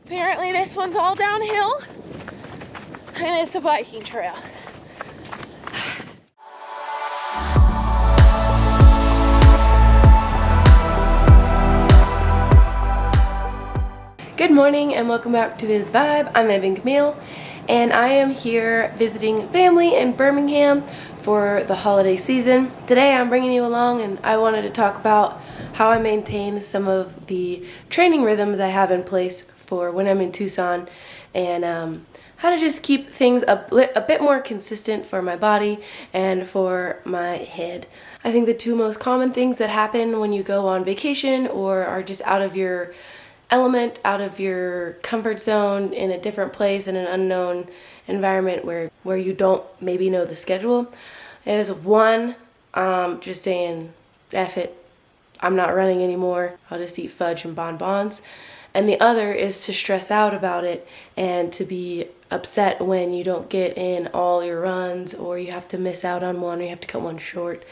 Apparently this one's all downhill, and it's a biking trail. Good morning and welcome back to Viz Vibe. I'm Evan Camille and I am here visiting family in Birmingham for the holiday season. Today I'm bringing you along and I wanted to talk about how I maintain some of the training rhythms I have in place for when I'm in Tucson, and how to just keep things a bit more consistent for my body and for my head. I think the two most common things that happen when you go on vacation or are just out of your element, out of your comfort zone, in a different place, in an unknown environment where you don't maybe know the schedule, is one, just saying, F it, I'm not running anymore, I'll just eat fudge and bonbons. And the other is to stress out about it and to be upset when you don't get in all your runs, or you have to miss out on one, or you have to cut one short.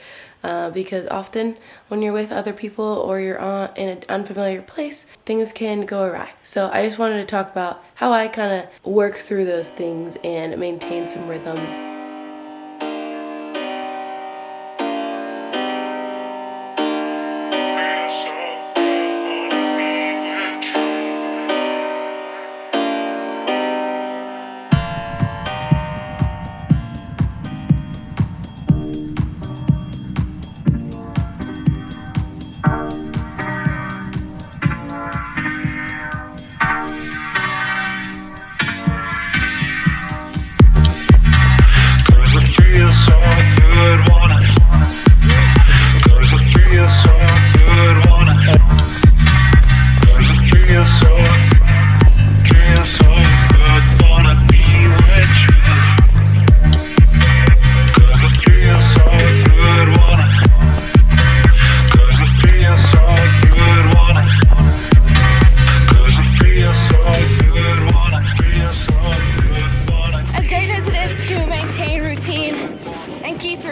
Because often when you're with other people or you're in an unfamiliar place, things can go awry. So I just wanted to talk about how I kind of work through those things and maintain some rhythm.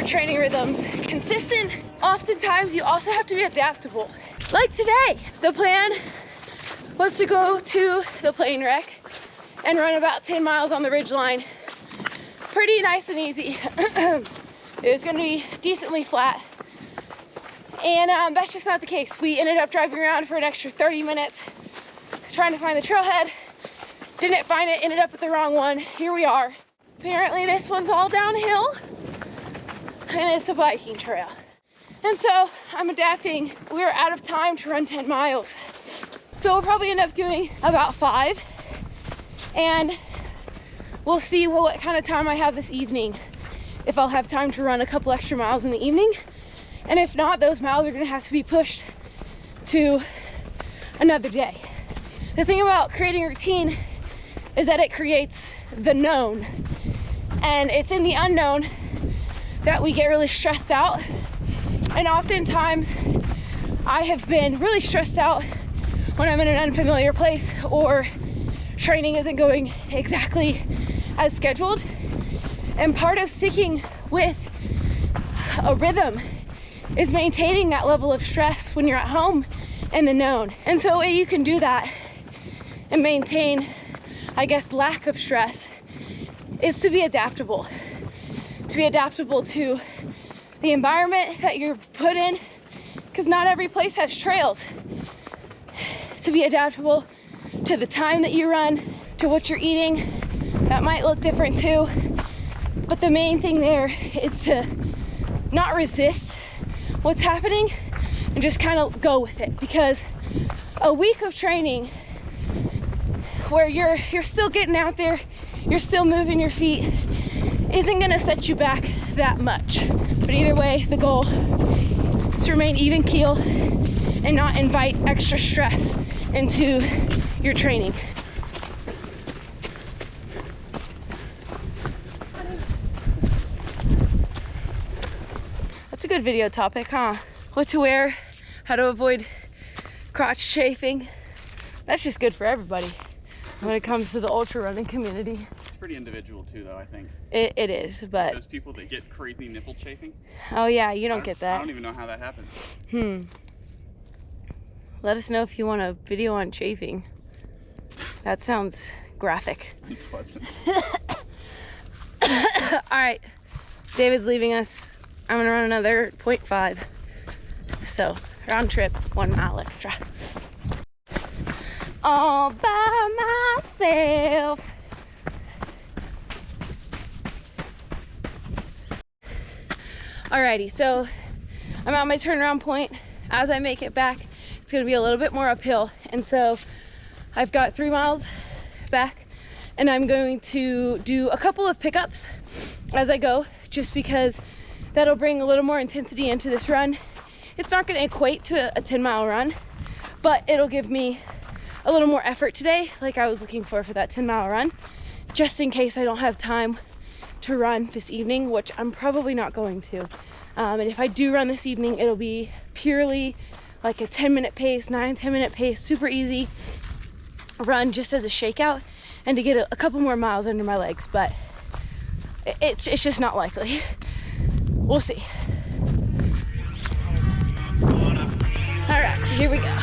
Training rhythms consistent. Oftentimes you also have to be adaptable. Like today, the plan was to go to the plane wreck and run about 10 miles on the ridge line. Pretty nice and easy. It was going to be decently flat, and that's just not the case. We ended up driving around for an extra 30 minutes trying to find the trailhead. Didn't find it, ended up at the wrong one. Here we are. Apparently this one's all downhill and it's a biking trail. And so I'm adapting. We're out of time to run 10 miles. So we'll probably end up doing about 5. And we'll see what kind of time I have this evening. If I'll have time to run a couple extra miles in the evening. And if not, those miles are gonna have to be pushed to another day. The thing about creating a routine is that it creates the known. And it's in the unknown that we get really stressed out. And oftentimes I have been really stressed out when I'm in an unfamiliar place or training isn't going exactly as scheduled. And part of sticking with a rhythm is maintaining that level of stress when you're at home in the known. And so a way you can do that and maintain, I guess, lack of stress is to be adaptable. To be adaptable to the environment that you're put in, because not every place has trails. To be adaptable to the time that you run, to what you're eating. That might look different too, but the main thing there is to not resist what's happening and just kind of go with it, because a week of training where you're still getting out there, you're still moving your feet, isn't gonna set you back that much. But either way, the goal is to remain even keel and not invite extra stress into your training. That's a good video topic, huh? What to wear, how to avoid crotch chafing. That's just good for everybody when it comes to the ultra running community. It's pretty individual too, though, I think. It is, but... Those people that get crazy nipple chafing. Oh yeah, you don't get that. I don't even know how that happens. Let us know if you want a video on chafing. That sounds graphic. Unpleasant. All right, David's leaving us. I'm gonna run another 0.5. So round trip, 1 mile extra. All by myself. Alrighty, so I'm at my turnaround point. As I make it back, it's gonna be a little bit more uphill. And so I've got 3 miles back, and I'm going to do a couple of pickups as I go, just because that'll bring a little more intensity into this run. It's not gonna equate to a 10-mile run, but it'll give me a little more effort today, like I was looking for that 10-mile run, just in case I don't have time to run this evening, which I'm probably not going to. And if I do run this evening, it'll be purely like a 10-minute pace, 9-10-minute pace, super easy run, just as a shakeout and to get a couple more miles under my legs, but it's just not likely. We'll see. All right, here we go.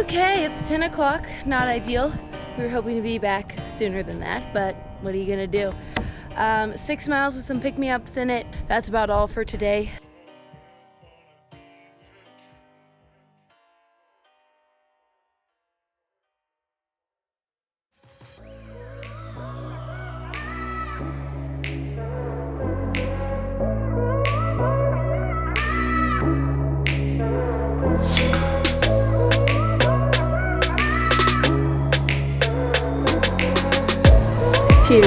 Okay, it's 10 o'clock, not ideal. We were hoping to be back sooner than that, but what are you gonna do? 6 miles with some pick-me-ups in it. That's about all for today. Cheers.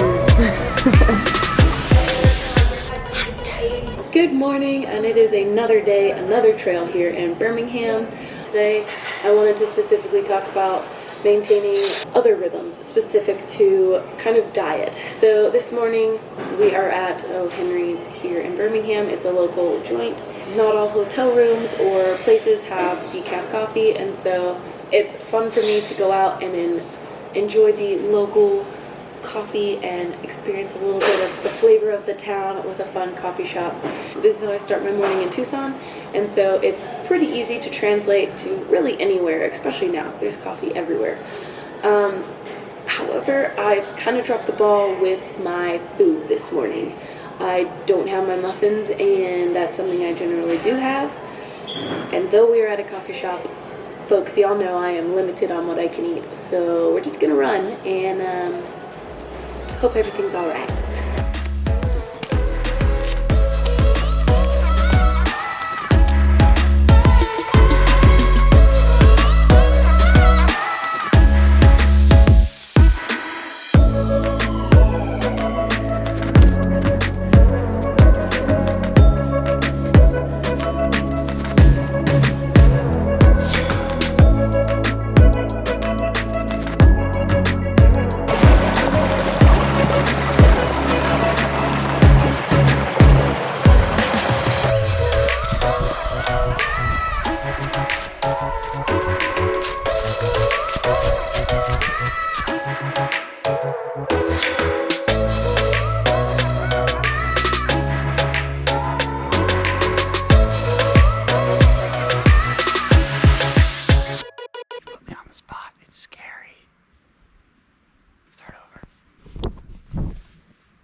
Good morning, and it is another day, another trail here in Birmingham. Today, I wanted to specifically talk about maintaining other rhythms specific to kind of diet. So this morning, we are at Henry's here in Birmingham. It's a local joint. Not all hotel rooms or places have decaf coffee, and so it's fun for me to go out and enjoy the local coffee and experience a little bit of the flavor of the town with a fun coffee shop. This is how I start my morning in Tucson, and so it's pretty easy to translate to really anywhere, especially now. There's coffee everywhere. However, I've kind of dropped the ball with my food this morning. I don't have my muffins, and that's something I generally do have. And though we are at a coffee shop, folks, y'all know I am limited on what I can eat. So we're just gonna run and hope everything's all right.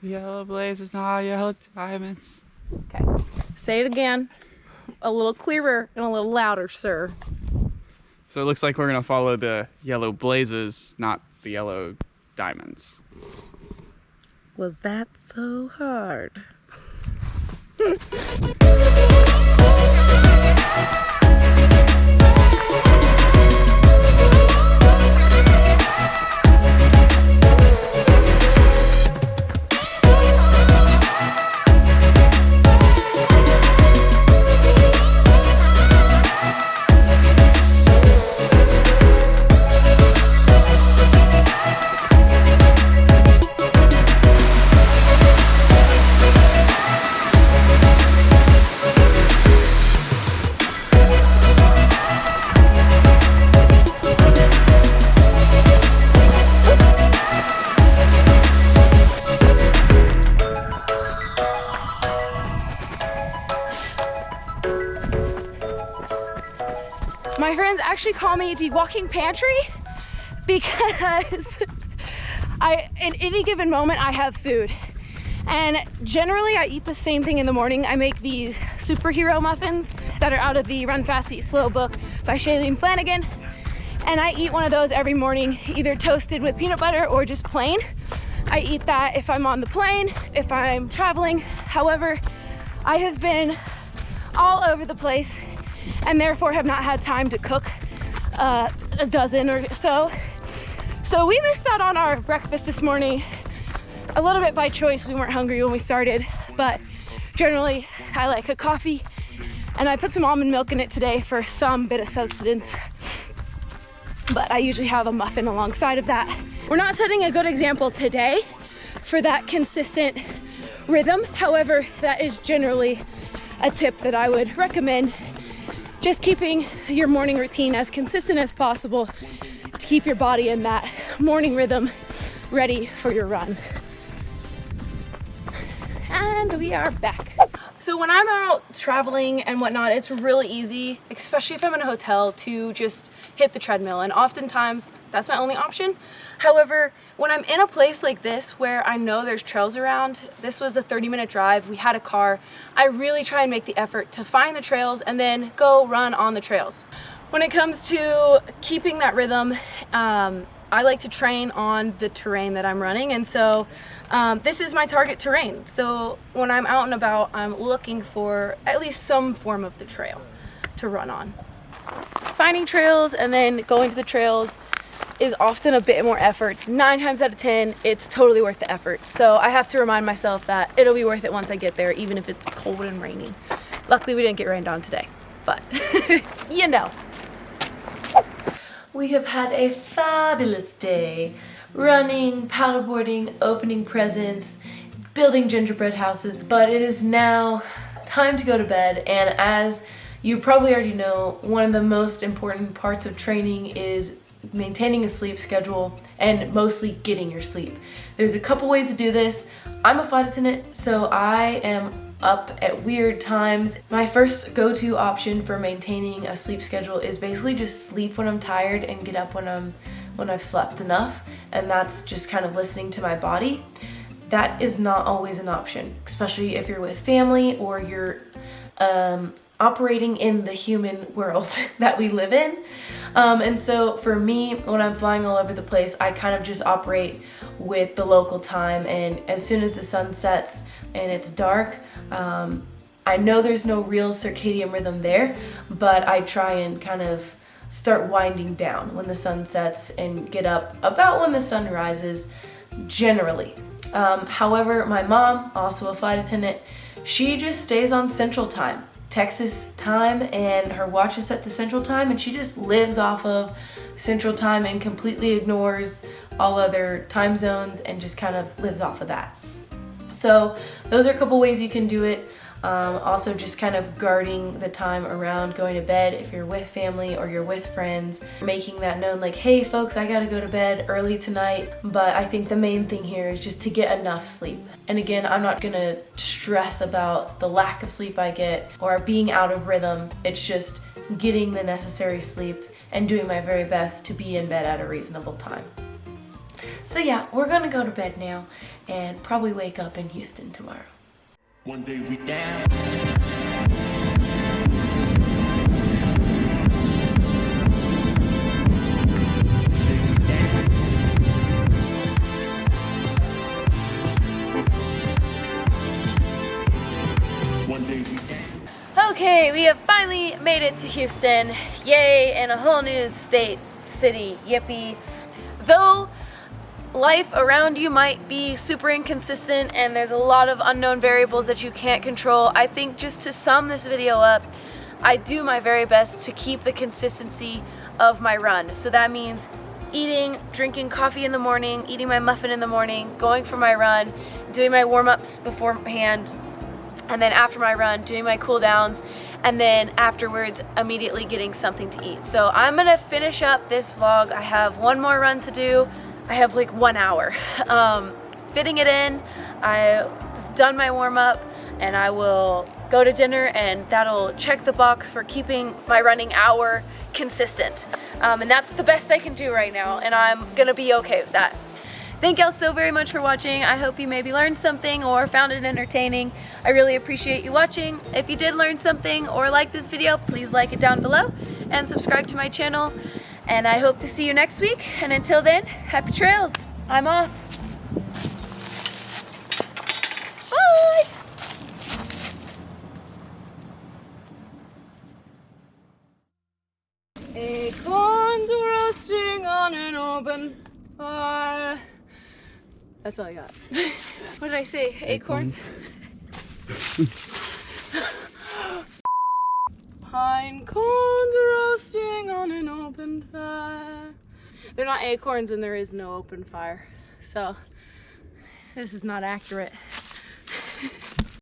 Yellow blazes, not yellow diamonds. Okay, say it again. A little clearer and a little louder, sir. So it looks like we're gonna follow the yellow blazes, not the yellow diamonds. Was that so hard? My friends actually call me the walking pantry because in any given moment I have food. And generally I eat the same thing in the morning. I make these superhero muffins that are out of the Run Fast Eat Slow book by Shailene Flanagan. And I eat one of those every morning, either toasted with peanut butter or just plain. I eat that if I'm on the plane, if I'm traveling. However, I have been all over the place and therefore have not had time to cook a dozen or so. So we missed out on our breakfast this morning a little bit by choice. We weren't hungry when we started, but generally I like a coffee, and I put some almond milk in it today for some bit of sustenance. But I usually have a muffin alongside of that. We're not setting a good example today for that consistent rhythm. However, that is generally a tip that I would recommend. Just keeping your morning routine as consistent as possible to keep your body in that morning rhythm ready for your run. And we are back. So when I'm out traveling and whatnot, it's really easy, especially if I'm in a hotel, to just hit the treadmill. And oftentimes that's my only option. However, when I'm in a place like this where I know there's trails around, this was a 30-minute drive, we had a car, I really try and make the effort to find the trails and then go run on the trails. When it comes to keeping that rhythm, I like to train on the terrain that I'm running, and so this is my target terrain. So when I'm out and about, I'm looking for at least some form of the trail to run on. Finding trails and then going to the trails is often a bit more effort. 9 times out of 10, it's totally worth the effort. So I have to remind myself that it'll be worth it once I get there, even if it's cold and rainy. Luckily, we didn't get rained on today, but you know. We have had a fabulous day. Running, paddleboarding, opening presents, building gingerbread houses, but it is now time to go to bed. And as you probably already know, one of the most important parts of training is maintaining a sleep schedule and mostly getting your sleep. There's a couple ways to do this. I'm a flight attendant, so I am up at weird times. My first go-to option for maintaining a sleep schedule is basically just sleep when I'm tired and get up when I've slept enough, and that's just kind of listening to my body. That is not always an option, especially if you're with family or you're operating in the human world that we live in. And so for me, when I'm flying all over the place, I kind of just operate with the local time, and as soon as the sun sets and it's dark, I know there's no real circadian rhythm there, but I try and kind of start winding down when the sun sets and get up about when the sun rises, generally. However, my mom, also a flight attendant, she just stays on Central Time, Texas time, and her watch is set to Central Time, and she just lives off of Central Time and completely ignores all other time zones and just kind of lives off of that. So those are a couple ways you can do it. Also just kind of guarding the time around going to bed if you're with family or you're with friends, making that known like, hey folks, I gotta go to bed early tonight. But I think the main thing here is just to get enough sleep. And again, I'm not gonna stress about the lack of sleep I get or being out of rhythm. It's just getting the necessary sleep and doing my very best to be in bed at a reasonable time. So yeah, we're gonna go to bed now and probably wake up in Houston tomorrow. One day we down. Okay, we have finally made it to Houston. Yay, and a whole new state, city, yippee. Though life around you might be super inconsistent and there's a lot of unknown variables that you can't control, I think just to sum this video up, I do my very best to keep the consistency of my run. So that means eating, drinking coffee in the morning, eating my muffin in the morning, going for my run, doing my warm-ups beforehand, and then after my run, doing my cool downs, and then afterwards, immediately getting something to eat. So I'm gonna finish up this vlog. I have one more run to do. I have like 1 hour. Fitting it in, I've done my warm-up, and I will go to dinner, and that'll check the box for keeping my running hour consistent. And that's the best I can do right now, and I'm gonna be okay with that. Thank y'all so very much for watching. I hope you maybe learned something or found it entertaining. I really appreciate you watching. If you did learn something or like this video, please like it down below and subscribe to my channel. And I hope to see you next week. And until then, happy trails. I'm off. Bye. Acorns roasting on an open fire. That's all I got. What did I say? Acorns? Pine cones roasting on an open fire. They're not acorns and there is no open fire. So this is not accurate.